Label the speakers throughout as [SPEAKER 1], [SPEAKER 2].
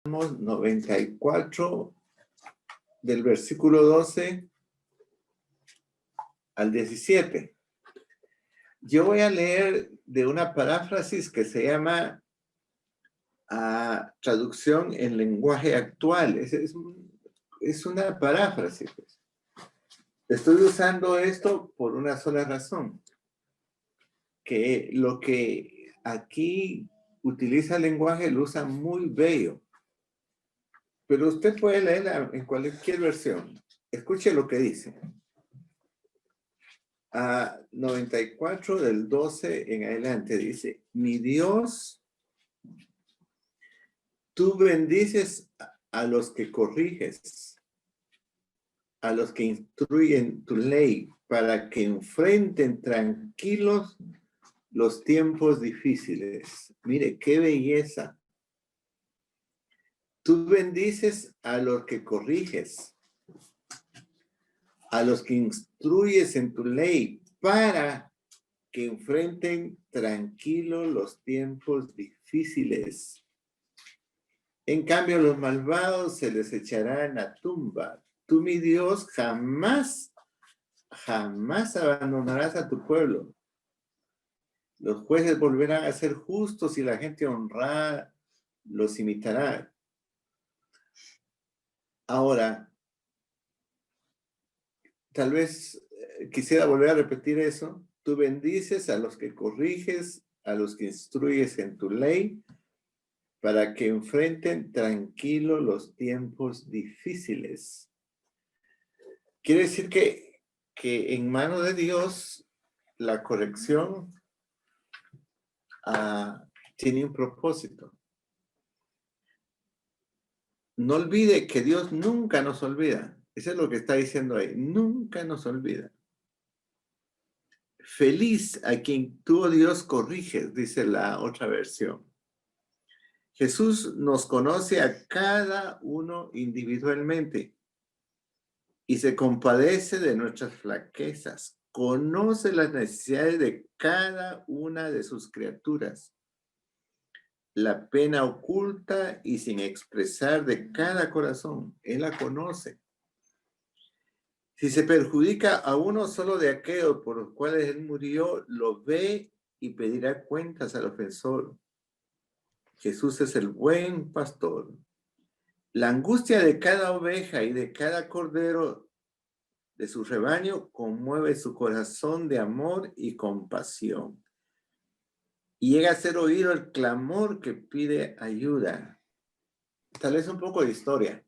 [SPEAKER 1] 94 del versículo 12 al 17. Yo voy a leer de una paráfrasis que se llama traducción en lenguaje actual. Es una paráfrasis. Pues. Estoy usando esto por una sola razón. Que lo que aquí utiliza el lenguaje lo usa muy bello. Pero usted puede leerla en cualquier versión. Escuche lo que dice. 94 del 12 en adelante dice: mi Dios, tú bendices a los que corriges, a los que instruyen tu ley, para que enfrenten tranquilos los tiempos difíciles. Mire, qué belleza. Tú bendices a los que corriges, a los que instruyes en tu ley, para que enfrenten tranquilos los tiempos difíciles. En cambio, los malvados se les echará en la tumba. Tú, mi Dios, jamás abandonarás a tu pueblo. Los jueces volverán a ser justos y la gente honrada los imitará. Ahora, tal vez quisiera volver a repetir eso. Tú bendices a los que corriges, a los que instruyes en tu ley, para que enfrenten tranquilos los tiempos difíciles. Quiere decir que en manos de Dios la corrección tiene un propósito. No olvide que Dios nunca nos olvida. Eso es lo que está diciendo ahí. Nunca nos olvida. Feliz a quien tú, oh Dios, corriges, dice la otra versión. Jesús nos conoce a cada uno individualmente y se compadece de nuestras flaquezas. Conoce las necesidades de cada una de sus criaturas. La pena oculta y sin expresar de cada corazón. Él la conoce. Si se perjudica a uno solo de aquellos por los cuales él murió, lo ve y pedirá cuentas al ofensor. Jesús es el buen pastor. La angustia de cada oveja y de cada cordero de su rebaño conmueve su corazón de amor y compasión. Y llega a ser oído el clamor que pide ayuda. Tal vez un poco de historia.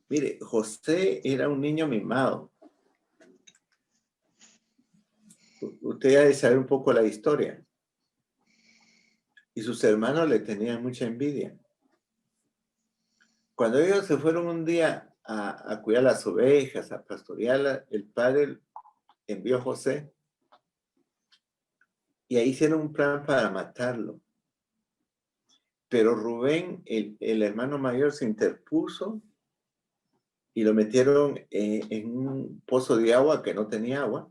[SPEAKER 1] Mire, José era un niño mimado. Usted ha de saber un poco la historia. Y sus hermanos le tenían mucha envidia. Cuando ellos se fueron un día a cuidar las ovejas, a pastorearlas, el padre envió a José y ahí hicieron un plan para matarlo. Pero Rubén, el hermano mayor, se interpuso y lo metieron en un pozo de agua que no tenía agua,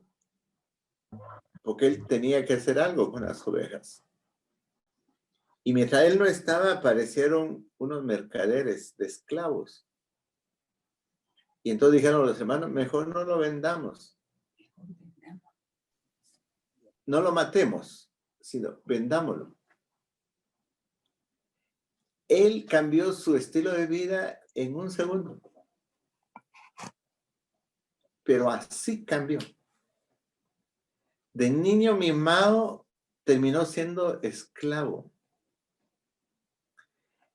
[SPEAKER 1] porque él tenía que hacer algo con las ovejas. Y mientras él no estaba, aparecieron unos mercaderes de esclavos. Y entonces dijeron los hermanos, mejor no lo vendamos. No lo matemos, sino vendámoslo. Él cambió su estilo de vida en un segundo. Pero así cambió. De niño mimado terminó siendo esclavo.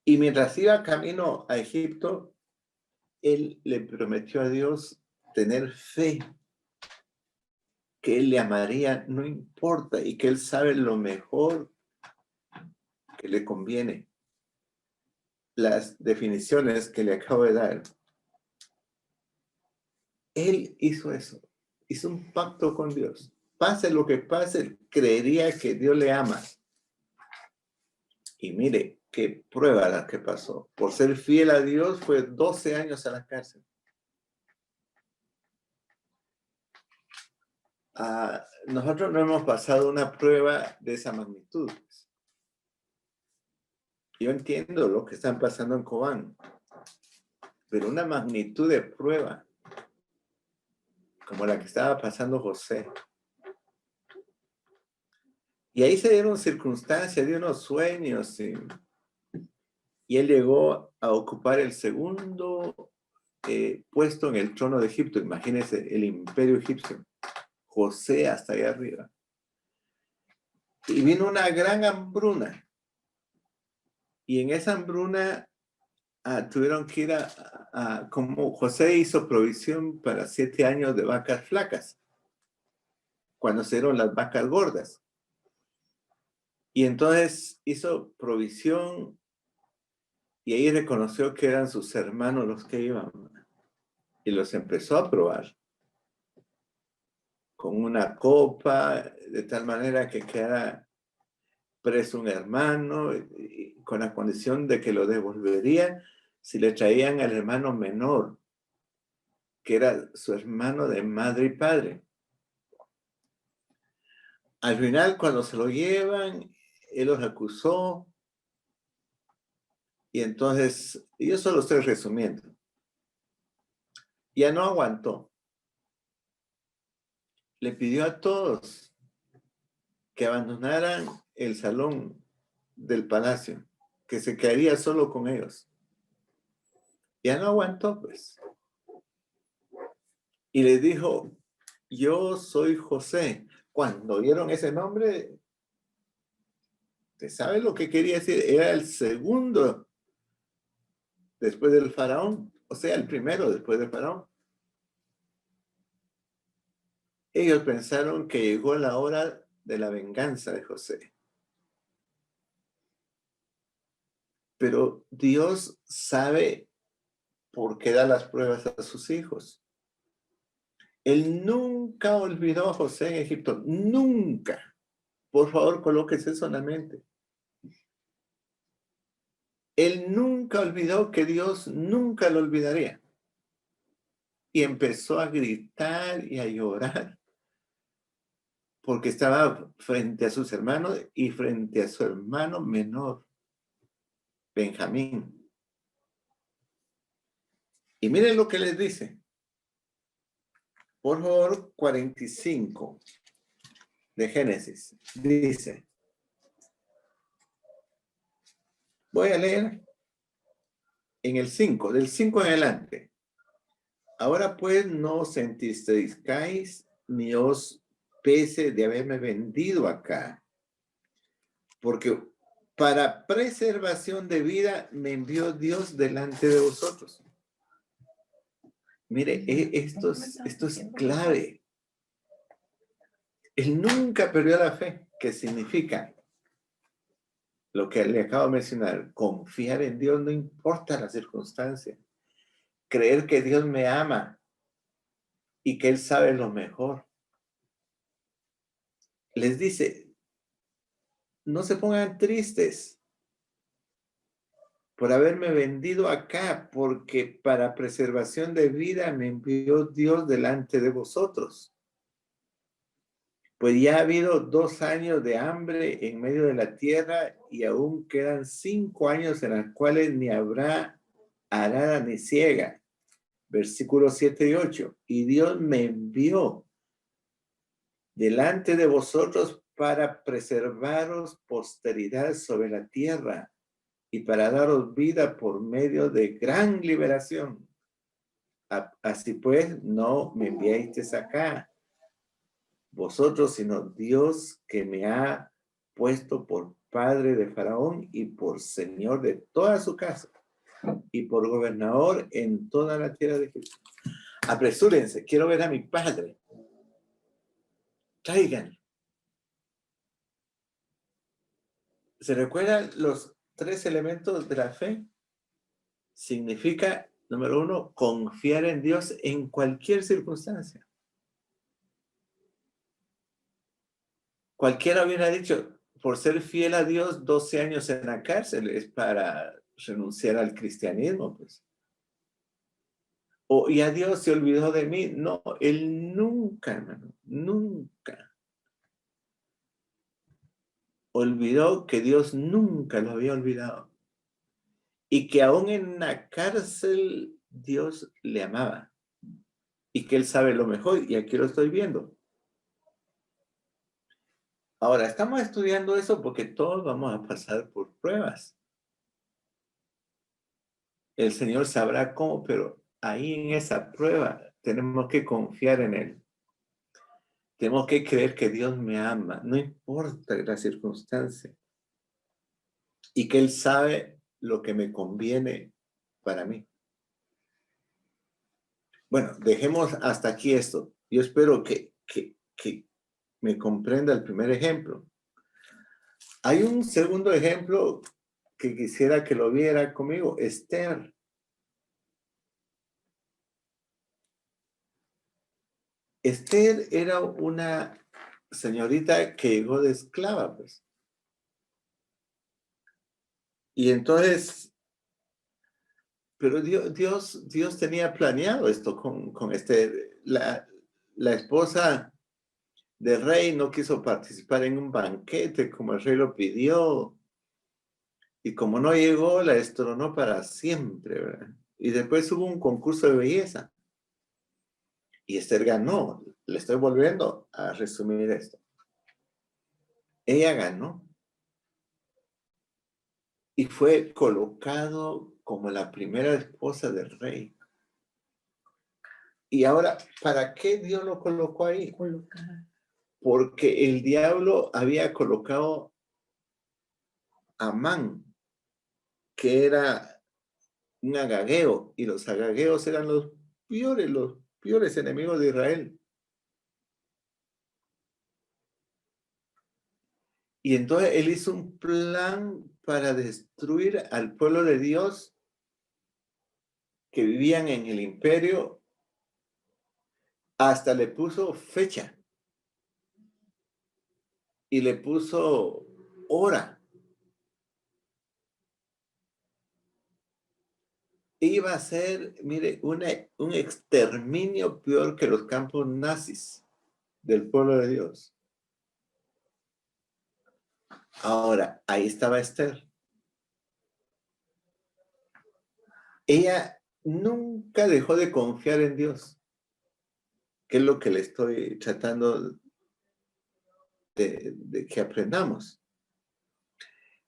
[SPEAKER 1] Y mientras iba camino a Egipto, él le prometió a Dios tener fe, que él le amaría, no importa, y que él sabe lo mejor que le conviene. Las definiciones que le acabo de dar. Él hizo eso, hizo un pacto con Dios. Pase lo que pase, creería que Dios le ama. Y mire, qué prueba la que pasó. Por ser fiel a Dios, fue 12 años a la cárcel. Nosotros no hemos pasado una prueba de esa magnitud. yo entiendo lo que están pasando en Cobán, pero una magnitud de prueba como la que estaba pasando José. Y ahí se dieron circunstancias, de unos sueños, y él llegó a ocupar el segundo puesto en el trono de Egipto. Imagínense el imperio egipcio. José hasta allá arriba. Y vino una gran hambruna. Y en esa hambruna tuvieron que ir como José hizo provisión para 7 años de vacas flacas, cuando se dieron las vacas gordas. Y entonces hizo provisión y ahí reconoció que eran sus hermanos los que iban. Y los empezó a probar con una copa, de tal manera que quedara preso un hermano, y con la condición de que lo devolvería si le traían al hermano menor, que era su hermano de madre y padre. Al final, cuando se lo llevan, él los acusó, y entonces, yo solo estoy resumiendo, ya no aguantó. Le pidió a todos que abandonaran el salón del palacio, que se quedaría solo con ellos. Ya no aguantó, pues. Y les dijo, yo soy José. Cuando oyeron ese nombre, ¿usted sabe lo que quería decir? Era el segundo después del faraón, o sea, el primero después del faraón. Ellos pensaron que llegó la hora de la venganza de José. Pero Dios sabe por qué da las pruebas a sus hijos. Él nunca olvidó a José en Egipto, nunca. Por favor, colóquese eso en la mente. Él nunca olvidó que Dios nunca lo olvidaría. Y empezó a gritar y a llorar porque estaba frente a sus hermanos y frente a su hermano menor, Benjamín. Y miren lo que les dice. Por favor, 45 de Génesis. Dice, voy a leer en el 5, del 5 en adelante. Ahora pues no os entristezcáis ni os pese de haberme vendido acá, porque para preservación de vida me envió Dios delante de vosotros. Mire, esto es clave. Él nunca perdió la fe, que significa lo que le acabo de mencionar, confiar en Dios no importa la circunstancia, creer que Dios me ama y que Él sabe lo mejor. Les dice, no se pongan tristes por haberme vendido acá, porque para preservación de vida me envió Dios delante de vosotros. Pues ya ha habido 2 años de hambre en medio de la tierra y aún quedan 5 años en los cuales ni habrá arada ni siega. Versículos 7 y 8. Y Dios me envió delante de vosotros para preservaros posteridad sobre la tierra y para daros vida por medio de gran liberación. Así pues, no me enviasteis acá vosotros, sino Dios que me ha puesto por padre de Faraón y por señor de toda su casa y por gobernador en toda la tierra de Egipto. Apresúrense, quiero ver a mi padre. Traigan. ¿Se recuerdan los 3 elementos de la fe? Significa, número 1, confiar en Dios en cualquier circunstancia. Cualquiera hubiera dicho, por ser fiel a Dios, 12 años en la cárcel es para renunciar al cristianismo, pues. O, y a Dios se olvidó de mí. No, Él nunca, hermano, nunca olvidó que Dios nunca lo había olvidado. y que aún en la cárcel Dios le amaba y que él sabe lo mejor y aquí lo estoy viendo. Ahora, estamos estudiando eso porque todos vamos a pasar por pruebas. El Señor sabrá cómo, pero ahí en esa prueba tenemos que confiar en Él. Tenemos que creer que Dios me ama, no importa la circunstancia, y que Él sabe lo que me conviene para mí. Bueno, dejemos hasta aquí esto. Yo espero que me comprenda el primer ejemplo. Hay un segundo ejemplo que quisiera que lo viera conmigo, Esther. Esther era una señorita que llegó de esclava, pues. Y entonces, pero Dios tenía planeado esto con Esther. La esposa del rey no quiso participar en un banquete como el rey lo pidió. Y como no llegó, la destronó para siempre, ¿verdad? Y después hubo un concurso de belleza. Y Esther ganó. Le estoy volviendo a resumir esto. Ella ganó. Y fue colocado como la primera esposa del rey. Y ahora, ¿para qué Dios lo colocó ahí? Porque el diablo había colocado a Amán, que era un agageo, y los agageos eran los peores enemigos de Israel. Y entonces él hizo un plan para destruir al pueblo de Dios que vivían en el imperio. Hasta le puso fecha y le puso hora. Iba a ser, mire, un exterminio peor que los campos nazis del pueblo de Dios. Ahora, ahí estaba Esther. Ella nunca dejó de confiar en Dios, que es lo que le estoy tratando de que aprendamos.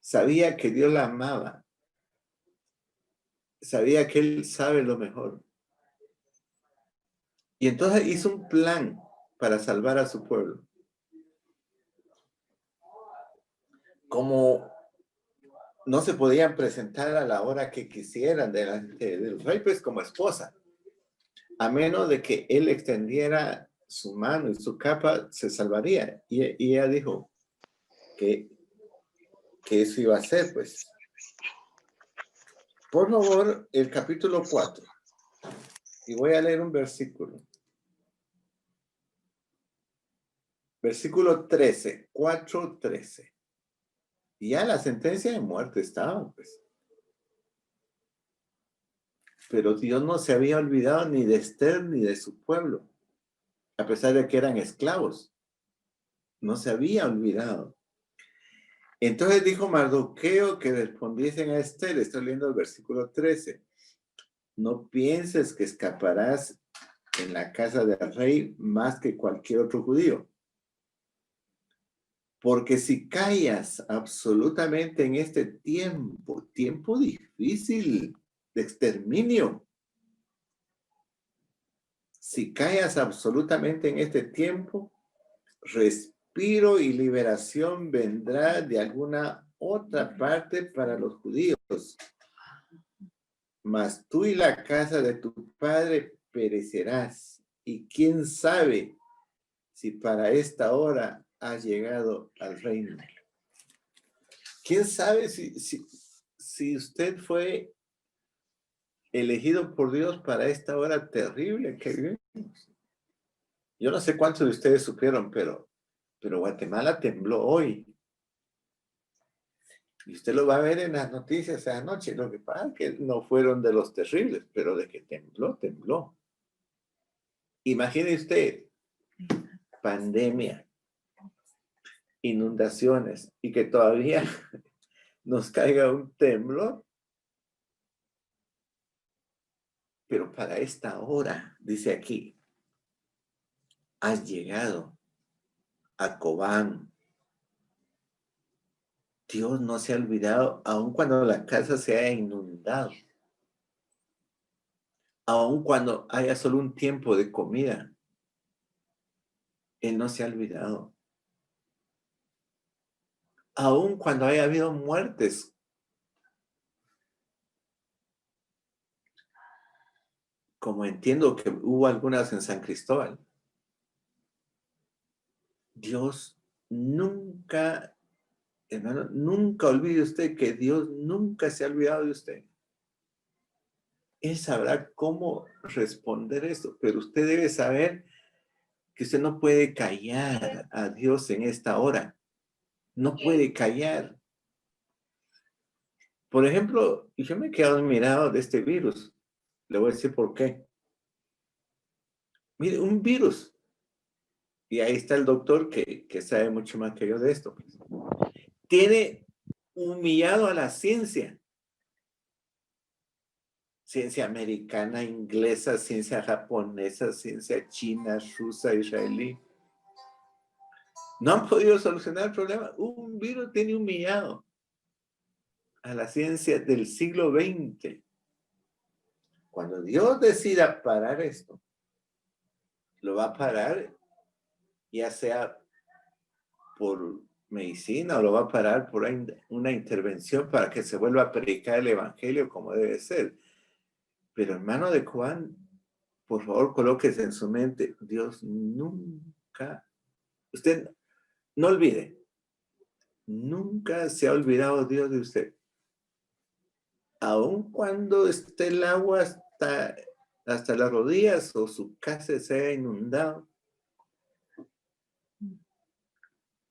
[SPEAKER 1] Sabía que Dios la amaba. Sabía que Él sabe lo mejor. Y entonces hizo un plan para salvar a su pueblo. Como no se podían presentar a la hora que quisieran delante del rey, pues como esposa, a menos de que él extendiera su mano y su capa, se salvaría. Y ella dijo que eso iba a ser, pues. Por favor, el capítulo 4. Y voy a leer un versículo. Versículo 13, 4:13. Y ya la sentencia de muerte estaba, pues. Pero Dios no se había olvidado ni de Esther ni de su pueblo, a pesar de que eran esclavos. No se había olvidado. Entonces dijo Mardoqueo que respondiesen a Esther. Estoy leyendo el versículo 13. No pienses que escaparás en la casa del rey más que cualquier otro judío. Porque si callas absolutamente en este tiempo difícil de exterminio, si callas absolutamente en este tiempo, respiro y liberación vendrá de alguna otra parte para los judíos. Mas tú y la casa de tu padre perecerás. Y quién sabe si para esta hora has llegado al reino. ¿Quién sabe si usted fue elegido por Dios para esta hora terrible que vivimos? Yo no sé cuántos de ustedes supieron, pero Guatemala tembló hoy. Y usted lo va a ver en las noticias esa noche. Lo que pasa es que no fueron de los terribles, pero de que tembló, tembló. Imagine usted, pandemia, inundaciones y que todavía nos caiga un temblor. Pero para esta hora, dice aquí, has llegado a Cobán. Dios no se ha olvidado, aun cuando la casa se haya inundado, aun cuando haya solo un tiempo de comida, Él no se ha olvidado. Aun cuando haya habido muertes, como entiendo que hubo algunas en San Cristóbal, Dios nunca, hermano, nunca olvide usted que Dios nunca se ha olvidado de usted. Él sabrá cómo responder esto, pero usted debe saber que usted no puede callar a Dios en esta hora. No puede callar. Por ejemplo, yo me he quedado admirado de este virus. Le voy a decir por qué. Mire, un virus. Y ahí está el doctor que sabe mucho más que yo de esto. Tiene humillado a la ciencia. Ciencia americana, inglesa, ciencia japonesa, ciencia china, rusa, israelí. No han podido solucionar el problema. Un virus tiene humillado a la ciencia del siglo XX. Cuando Dios decida parar esto, lo va a parar, ya sea por medicina o lo va a parar por una intervención para que se vuelva a predicar el evangelio como debe ser. Pero hermano de Juan, por favor, colóquese en su mente, Dios nunca, usted no olvide, nunca se ha olvidado Dios de usted. Aun cuando esté el agua hasta las rodillas o su casa se haya inundado.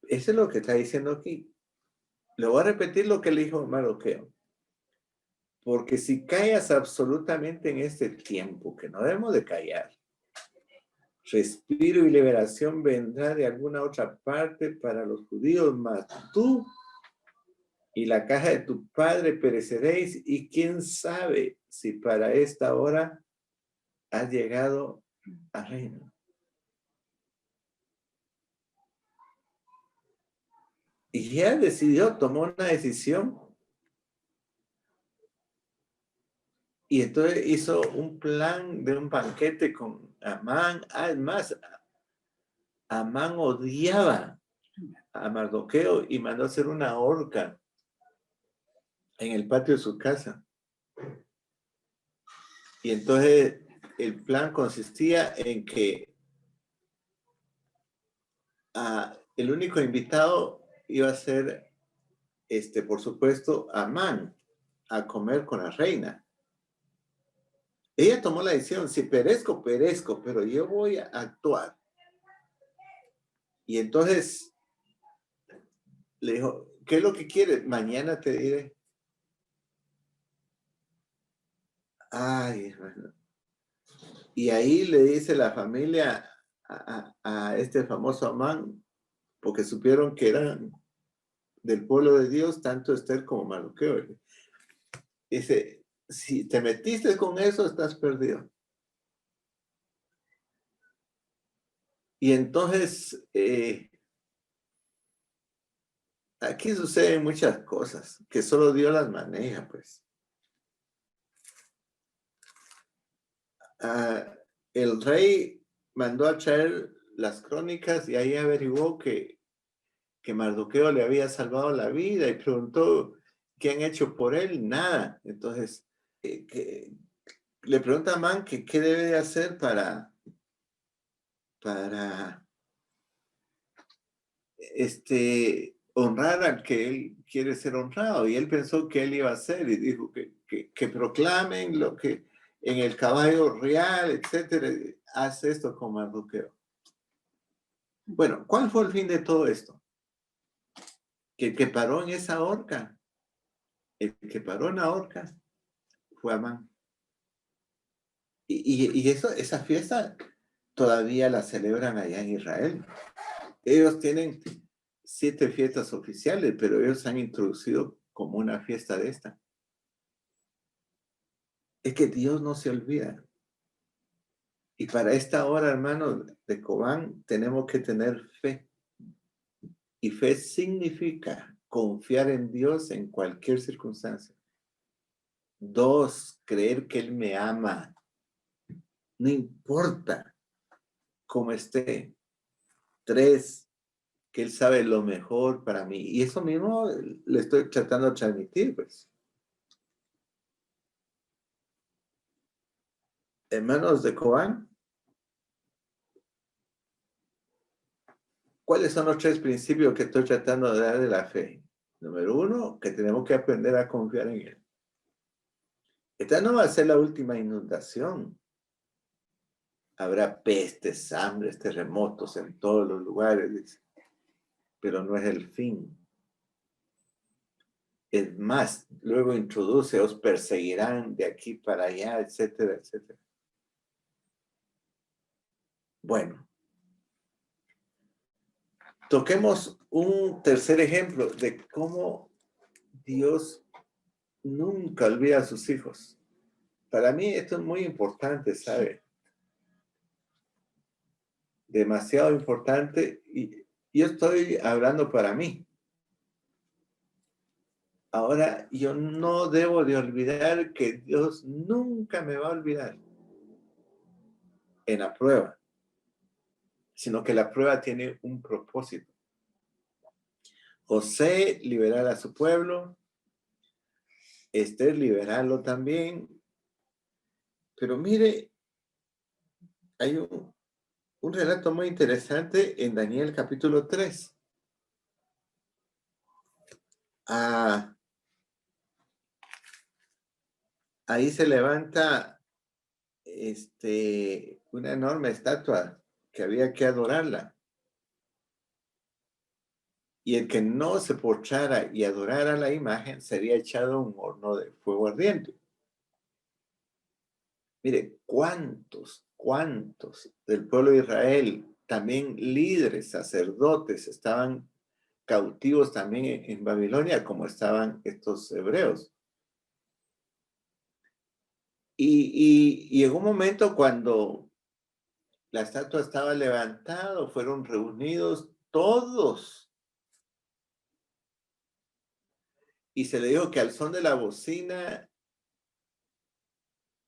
[SPEAKER 1] Eso es lo que está diciendo aquí. Le voy a repetir lo que le dijo Mardoqueo. Porque si callas absolutamente en este tiempo, que no debemos de callar, respiro y liberación vendrá de alguna otra parte para los judíos, mas tú y la casa de tu padre pereceréis, y quién sabe si para esta hora has llegado al reino. Y ya decidió, tomó una decisión. Y entonces hizo un plan de un banquete con Amán. Además, Amán odiaba a Mardoqueo y mandó hacer una horca en el patio de su casa. Y entonces el plan consistía en que el único invitado iba a ser, por supuesto, Amán, a comer con la reina. Ella tomó la decisión, si perezco, perezco, pero yo voy a actuar. Y entonces le dijo, ¿qué es lo que quieres? Mañana te diré. Ay, hermano. Y ahí le dice la familia a este famoso Amán, porque supieron que eran del pueblo de Dios, tanto Esther como Mardoqueo. Dice, si te metiste con eso, estás perdido. Y entonces, aquí suceden muchas cosas, que solo Dios las maneja, pues. El rey mandó a traer las crónicas y ahí averiguó que Mardoqueo le había salvado la vida y preguntó, ¿qué han hecho por él? Nada. Entonces, le pregunta a Amán que qué debe de hacer para honrar al que él quiere ser honrado. Y él pensó que él iba a hacer y dijo que proclamen lo que en el caballo real, etcétera. Hace esto con Mardoqueo. Bueno, ¿cuál fue el fin de todo esto? Que el que paró en esa horca, el que paró en la horca fue Amán. Y esa fiesta todavía la celebran allá en Israel. Ellos tienen 7 fiestas oficiales, pero ellos han introducido como una fiesta de esta. Es que Dios no se olvida. Y para esta hora, hermanos, de Cobán, tenemos que tener fe. Y fe significa confiar en Dios en cualquier circunstancia. 2, creer que Él me ama. No importa cómo esté. 3, que Él sabe lo mejor para mí. Y eso mismo le estoy tratando de transmitir, pues. Hermanos de Cobán, ¿cuáles son los 3 principios que estoy tratando de dar de la fe? Número 1, que tenemos que aprender a confiar en Él. Esta no va a ser la última inundación. Habrá pestes, hambres, terremotos en todos los lugares, dice. Pero no es el fin. Es más, luego introduce, os perseguirán de aquí para allá, etcétera, etcétera. Bueno, toquemos un tercer ejemplo de cómo Dios nunca olvida a sus hijos. Para mí esto es muy importante, ¿sabe? Demasiado importante, y yo estoy hablando para mí. Ahora, yo no debo de olvidar que Dios nunca me va a olvidar en la prueba, sino que la prueba tiene un propósito. José liberar a su pueblo, Esther liberarlo también, pero mire, hay un relato muy interesante en Daniel capítulo 3. Ahí se levanta una enorme estatua que había que adorarla. Y el que no se postrara y adorara la imagen sería echado a un horno de fuego ardiente. Mire, cuántos del pueblo de Israel, también líderes, sacerdotes, estaban cautivos también en Babilonia, como estaban estos hebreos. Y en un momento cuando la estatua estaba levantada, fueron reunidos todos. Y se le dijo que al son de la bocina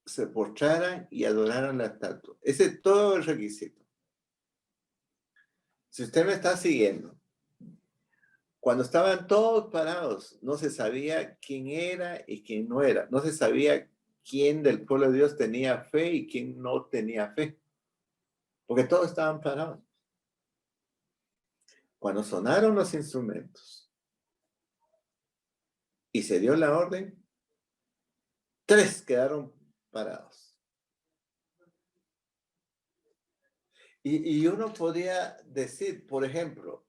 [SPEAKER 1] se postraran y adoraran la estatua. Ese es todo el requisito. Si usted me está siguiendo, cuando estaban todos parados, no se sabía quién era y quién no era. No se sabía quién del pueblo de Dios tenía fe y quién no tenía fe. Porque todos estaban parados. Cuando sonaron los instrumentos y se dio la orden, 3 quedaron parados. Y uno podría decir, por ejemplo,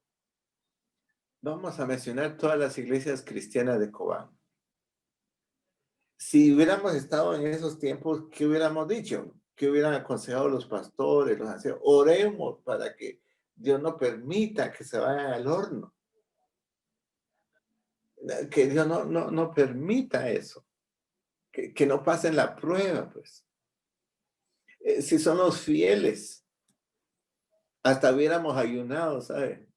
[SPEAKER 1] vamos a mencionar todas las iglesias cristianas de Cobán. Si hubiéramos estado en esos tiempos, ¿qué hubiéramos dicho? ¿Qué hubieran aconsejado los pastores, los ancianos? Oremos para que Dios no permita que se vayan al horno. Que Dios no permita eso. Que no pasen la prueba, pues. Si son los fieles, hasta hubiéramos ayunado, ¿sabes?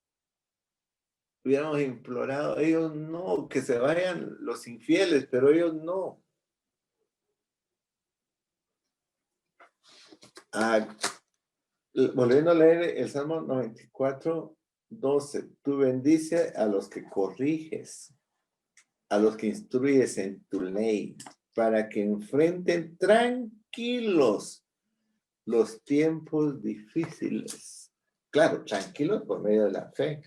[SPEAKER 1] Hubiéramos implorado, ellos no, que se vayan los infieles, pero ellos no. Volviendo a leer el Salmo 94, 12, tú bendice a los que corriges, a los que instruyes en tu ley, para que enfrenten tranquilos los tiempos difíciles. Claro, tranquilos por medio de la fe.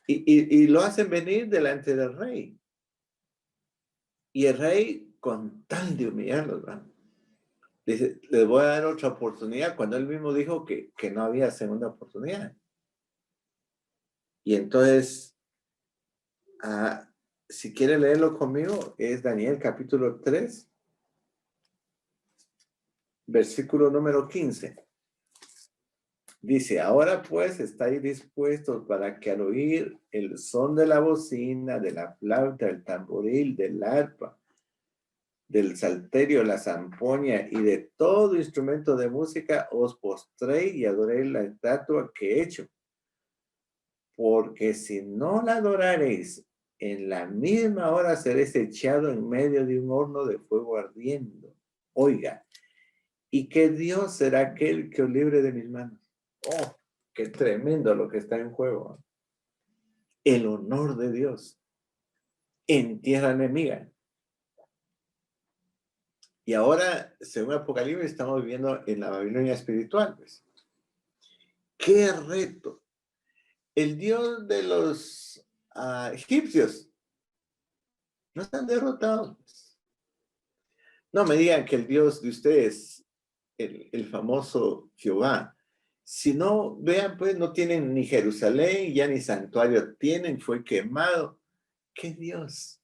[SPEAKER 1] Y lo hacen venir delante del rey. Y el rey, con tal de humillarlos, ¿verdad?, dice, les voy a dar otra oportunidad, cuando él mismo dijo que no había segunda oportunidad. Y entonces, si quiere leerlo conmigo, es Daniel capítulo 3, versículo número 15. Dice, ahora pues estáis dispuestos para que al oír el son de la bocina, de la flauta, del tamboril, del arpa, del salterio, la zampoña y de todo instrumento de música, os postré y adoré la estatua que he hecho. Porque si no la adorareis, en la misma hora seréis echado en medio de un horno de fuego ardiendo. Oiga, ¿y qué Dios será aquel que os libre de mis manos? Oh, qué tremendo lo que está en juego. El honor de Dios en tierra enemiga. Y ahora, según Apocalipsis, estamos viviendo en la Babilonia espiritual. Pues. ¡Qué reto! El Dios de los egipcios no están derrotados. No me digan que el Dios de ustedes, el famoso Jehová, si no, vean, pues no tienen ni Jerusalén, ya ni santuario tienen, fue quemado. ¡Qué Dios!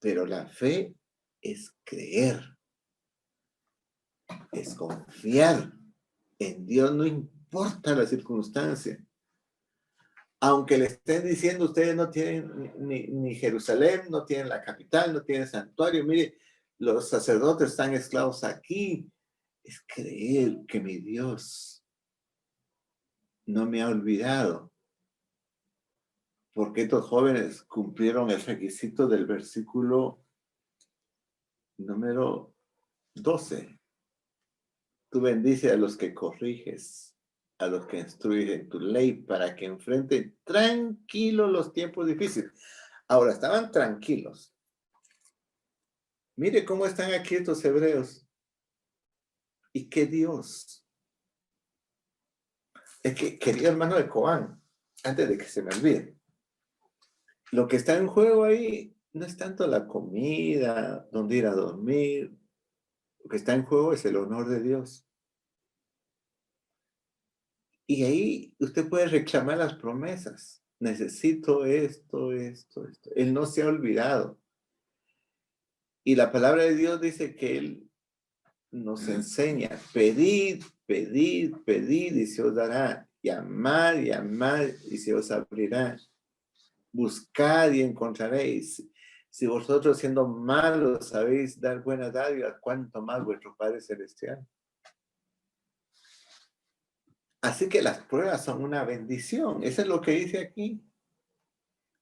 [SPEAKER 1] Pero la fe es creer, es confiar en Dios, no importa la circunstancia. Aunque le estén diciendo, ustedes no tienen ni Jerusalén, no tienen la capital, no tienen santuario, mire, los sacerdotes están esclavos aquí. Es creer que mi Dios no me ha olvidado. Porque estos jóvenes cumplieron el requisito del versículo número 12. Tú bendices a los que corriges, a los que instruyes en tu ley, para que enfrenten tranquilos los tiempos difíciles. Ahora, estaban tranquilos. Mire cómo están aquí estos hebreos. Y qué Dios. Es que, querido hermano de Coán, antes de que se me olvide, lo que está en juego ahí no es tanto la comida, dónde ir a dormir. Lo que está en juego es el honor de Dios. Y ahí usted puede reclamar las promesas. Necesito esto, esto, esto. Él no se ha olvidado. Y la palabra de Dios dice que Él nos enseña, pedid, pedid, pedid y se os dará. Llamad, llamad y se os abrirá. Buscad y encontraréis. Si vosotros siendo malos sabéis dar buena dádiva, ¿cuánto más vuestro Padre Celestial? Así que las pruebas son una bendición. Eso es lo que dice aquí.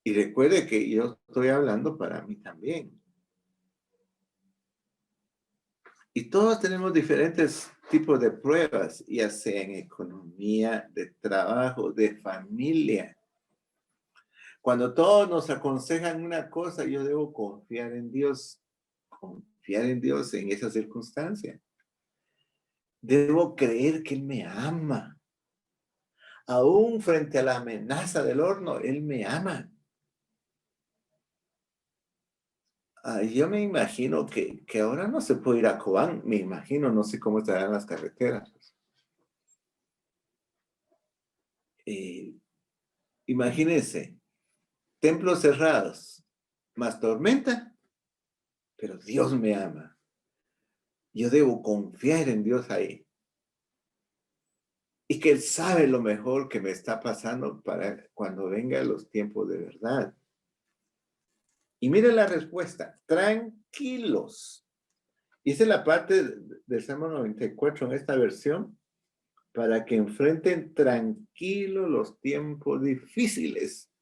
[SPEAKER 1] Y recuerde que yo estoy hablando para mí también. Y todos tenemos diferentes tipos de pruebas, ya sea en economía, de trabajo, de familia. Cuando todos nos aconsejan una cosa, yo debo confiar en Dios en esa circunstancia. Debo creer que Él me ama. Aún frente a la amenaza del horno, Él me ama. Yo me imagino que ahora no se puede ir a Cobán, me imagino, no sé cómo estarán las carreteras. Imagínense, templos cerrados, más tormenta, pero Dios me ama. Yo debo confiar en Dios ahí. Y que Él sabe lo mejor que me está pasando para cuando vengan los tiempos de verdad. Y mire la respuesta, tranquilos. Y esa es la parte del Salmo 94 en esta versión, para que enfrenten tranquilos los tiempos difíciles.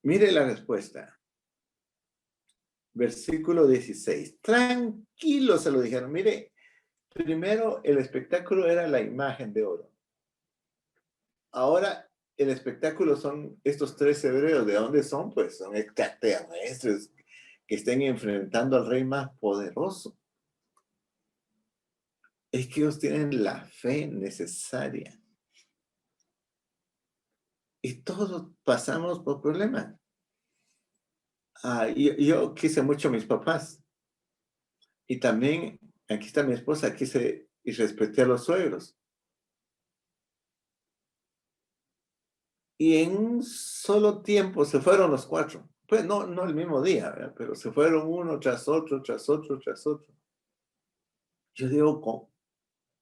[SPEAKER 1] Mire la respuesta. Versículo 16. Tranquilos se lo dijeron. Mire, primero el espectáculo era la imagen de oro. Ahora el espectáculo son estos tres hebreos. ¿De dónde son? Pues son extraterrestres que estén enfrentando al rey más poderoso. Es que ellos tienen la fe necesaria. Y todos pasamos por problemas. Yo quise mucho a mis papás. Y también, aquí está mi esposa, quise y respeté a los suegros. Y en un solo tiempo se fueron los cuatro. Pues no el mismo día, ¿verdad? Pero se fueron uno tras otro, tras otro, tras otro. Yo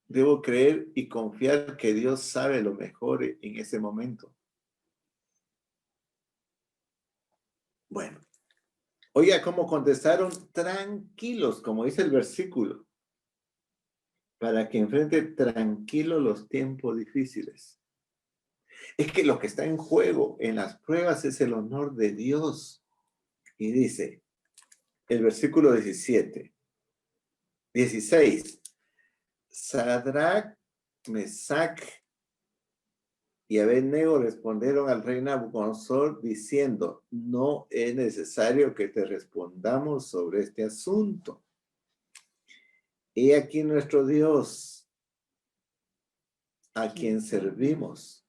[SPEAKER 1] debo creer y confiar que Dios sabe lo mejor en ese momento. Bueno, oiga cómo contestaron tranquilos, como dice el versículo, para que enfrente tranquilo los tiempos difíciles. Es que lo que está en juego en las pruebas es el honor de Dios. Y dice, el versículo 16, Sadrach, Mesach y Abednego respondieron al rey Nabucodonosor diciendo, no es necesario que te respondamos sobre este asunto. He aquí nuestro Dios, a quien servimos,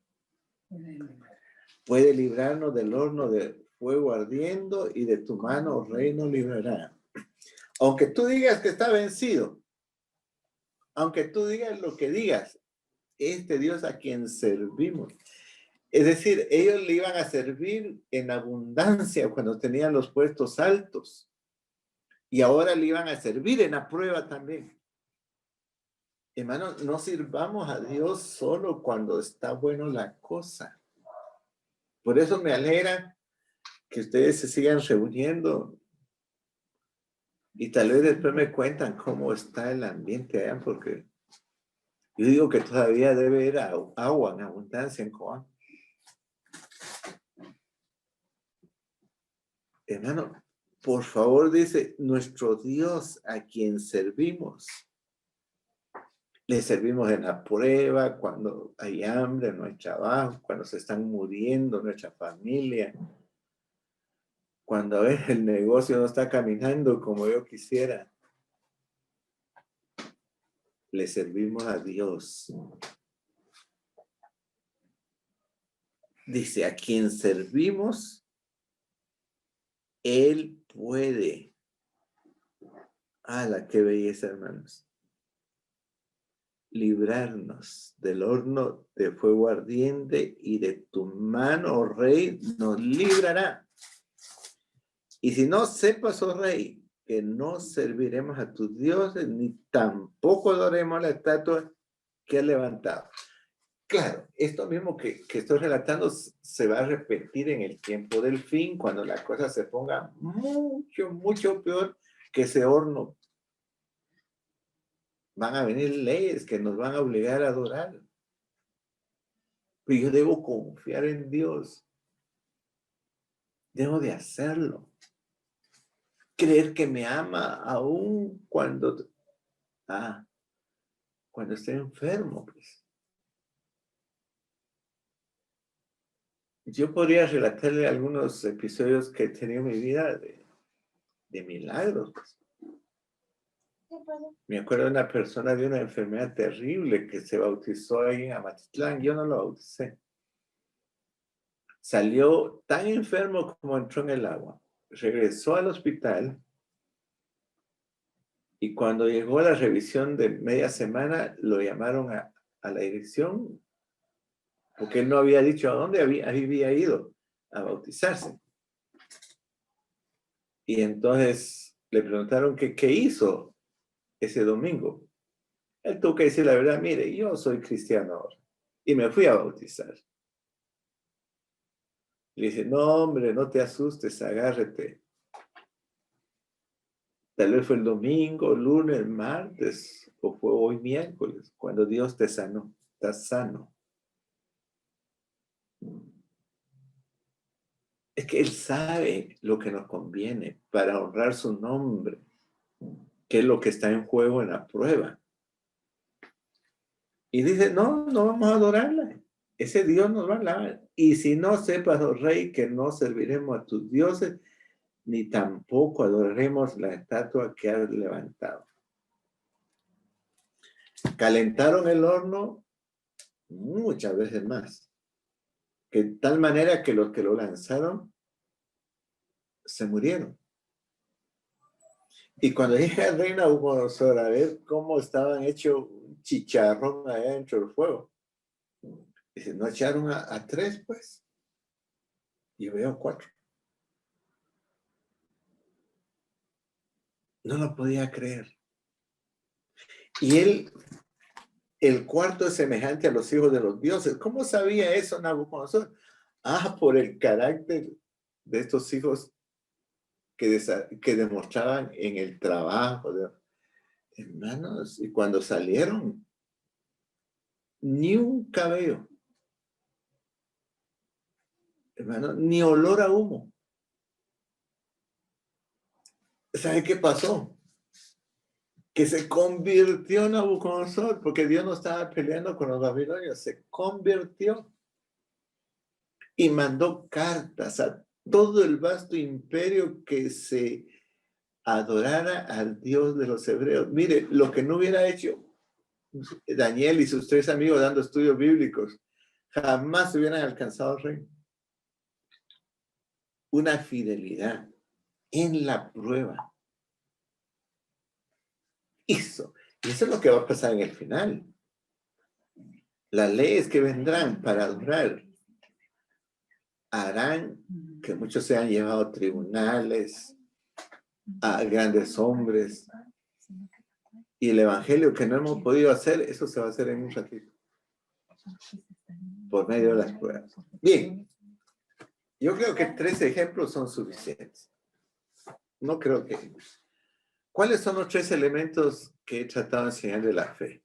[SPEAKER 1] puede librarnos del horno de fuego ardiendo y de tu mano, rey, nos librará. Aunque tú digas que está vencido, aunque tú digas lo que digas, este Dios a quien servimos. Es decir, ellos le iban a servir en abundancia cuando tenían los puestos altos. Y ahora le iban a servir en la prueba también. Hermanos, no sirvamos a Dios solo cuando está bueno la cosa. Por eso me alegra que ustedes se sigan reuniendo. Y tal vez después me cuentan cómo está el ambiente allá, porque yo digo que todavía debe haber agua en abundancia en Coán. Hermano, por favor, dice, nuestro Dios a quien servimos. Le servimos en la prueba, cuando hay hambre, no hay trabajo, cuando se están muriendo nuestra familia, cuando a veces el negocio no está caminando como yo quisiera. Le servimos a Dios. Dice, a quien servimos, Él puede. ¡Hala, qué belleza, hermanos! Librarnos del horno de fuego ardiente y de tu mano, oh rey, nos librará. Y si no sepas, oh rey, que no serviremos a tus dioses, ni tampoco adoremos la estatua que has levantado. Claro, esto mismo que estoy relatando se va a repetir en el tiempo del fin, cuando la cosa se ponga mucho, mucho peor que ese horno. Van a venir leyes que nos van a obligar a adorar. Pero yo debo confiar en Dios. Debo de hacerlo. Creer que me ama aún cuando esté enfermo, pues. Yo podría relatarle algunos episodios que he tenido en mi vida de milagros, pues. Me acuerdo de una persona de una enfermedad terrible que se bautizó ahí en Amatitlán. Yo no lo bauticé. Salió tan enfermo como entró en el agua. Regresó al hospital y cuando llegó a la revisión de media semana, lo llamaron a la dirección porque él no había dicho a dónde había ido a bautizarse. Y entonces le preguntaron qué hizo ese domingo. Él tuvo que decir la verdad, mire, yo soy cristiano ahora y me fui a bautizar. Le dice, no, hombre, no te asustes, agárrate. Tal vez fue el domingo, lunes, martes, o fue hoy miércoles, cuando Dios te sanó, estás sano. Es que Él sabe lo que nos conviene para honrar su nombre, que es lo que está en juego en la prueba. Y dice, no vamos a adorarla. Ese Dios nos va a alabar. Y si no sepas, oh rey, que no serviremos a tus dioses, ni tampoco adoraremos la estatua que has levantado. Calentaron el horno muchas veces más, que de tal manera que los que lo lanzaron se murieron. Y cuando llega el rey Nabucodonosor a ver cómo estaban hechos un chicharrón allá dentro del fuego, dice, ¿no echaron a 3, pues? Y veo 4. No lo podía creer. Y el cuarto es semejante a los hijos de los dioses. ¿Cómo sabía eso Nabucodonosor? Por el carácter de estos hijos que demostraban en el trabajo. Hermanos, y cuando salieron, ni un cabello, hermano, ni olor a humo. ¿Sabe qué pasó? Que se convirtió en Nabucodonosor, porque Dios no estaba peleando con los babilonios, se convirtió y mandó cartas a todo el vasto imperio que se adorara al Dios de los hebreos. Mire, lo que no hubiera hecho Daniel y sus 3 amigos dando estudios bíblicos, jamás hubieran alcanzado el reino. Una fidelidad en la prueba. Eso. Y eso es lo que va a pasar en el final. Las leyes que vendrán para adorar harán que muchos se han llevado a tribunales, a grandes hombres. Y el evangelio que no hemos podido hacer, eso se va a hacer en un ratito. Por medio de las pruebas. Bien. Yo creo que 3 ejemplos son suficientes. No creo que... ¿Cuáles son los 3 elementos que he tratado de enseñar de la fe?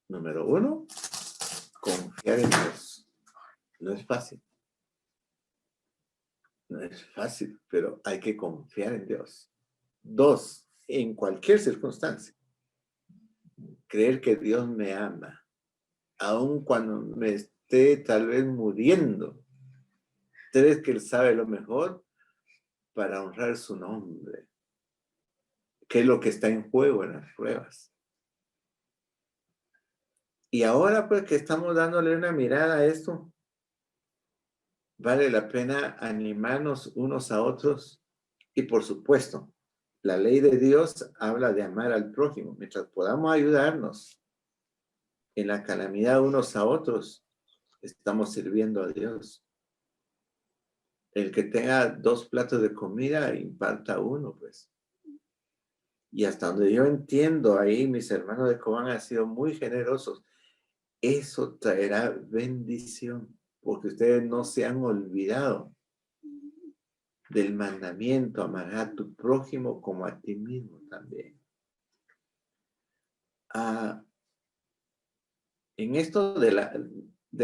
[SPEAKER 1] Número 1, confiar en Dios. No es fácil. No es fácil, pero hay que confiar en Dios. 2, en cualquier circunstancia, creer que Dios me ama, aun cuando me esté tal vez muriendo. 3, que Él sabe lo mejor para honrar su nombre. ¿Qué es lo que está en juego en las pruebas? Y ahora pues que estamos dándole una mirada a esto, vale la pena animarnos unos a otros. Y por supuesto, la ley de Dios habla de amar al prójimo. Mientras podamos ayudarnos en la calamidad unos a otros, estamos sirviendo a Dios. El que tenga 2 platos de comida, imparta 1, pues. Y hasta donde yo entiendo, ahí mis hermanos de Cobán han sido muy generosos. Eso traerá bendición, porque ustedes no se han olvidado del mandamiento, amar a tu prójimo como a ti mismo también. En esto de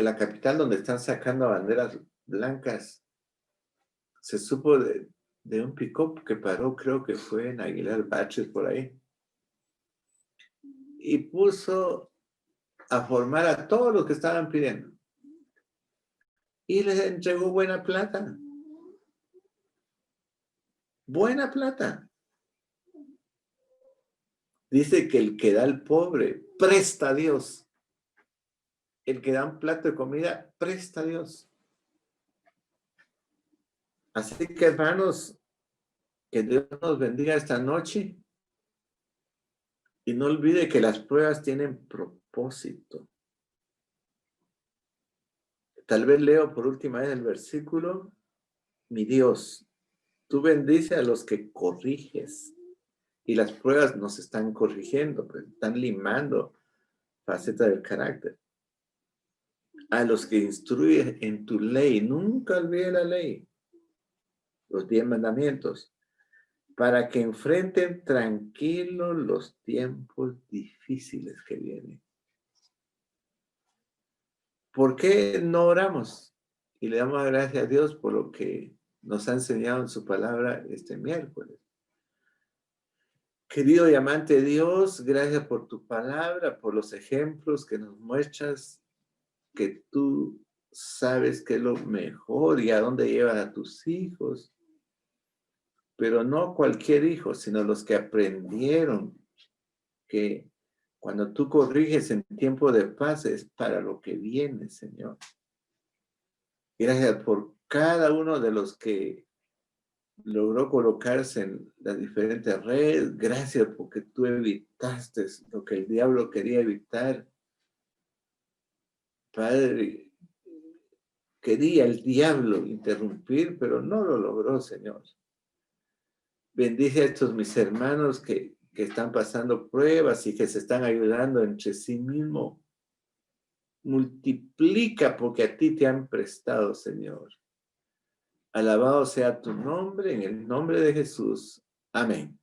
[SPEAKER 1] la capital donde están sacando banderas blancas, se supo de un pick-up que paró, creo que fue en Aguilar Baches, por ahí, y puso a formar a todos los que estaban pidiendo. Y les entregó buena plata. Buena plata. Dice que el que da al pobre, presta a Dios. El que da un plato de comida, presta a Dios. Así que, hermanos, que Dios nos bendiga esta noche. Y no olvide que las pruebas tienen propósito. Tal vez leo por última vez el versículo. Mi Dios, tú bendices a los que corriges. Y las pruebas nos están corrigiendo, pues, están limando facetas del carácter. A los que instruyes en tu ley, nunca olvide la ley, los 10 mandamientos, para que enfrenten tranquilos los tiempos difíciles que vienen. ¿Por qué no oramos? Y le damos gracias a Dios por lo que nos ha enseñado en su palabra este miércoles. Querido y amante Dios, gracias por tu palabra, por los ejemplos que nos muestras, que tú sabes que es lo mejor y a dónde llevas a tus hijos. Pero no cualquier hijo, sino los que aprendieron que cuando tú corriges en tiempo de paz es para lo que viene, Señor. Gracias por cada uno de los que logró colocarse en las diferentes redes. Gracias porque tú evitaste lo que el diablo quería evitar. Padre, quería el diablo interrumpir, pero no lo logró, Señor. Bendice a estos mis hermanos que están pasando pruebas y que se están ayudando entre sí mismos. Multiplica porque a ti te han prestado, Señor. Alabado sea tu nombre, en el nombre de Jesús. Amén.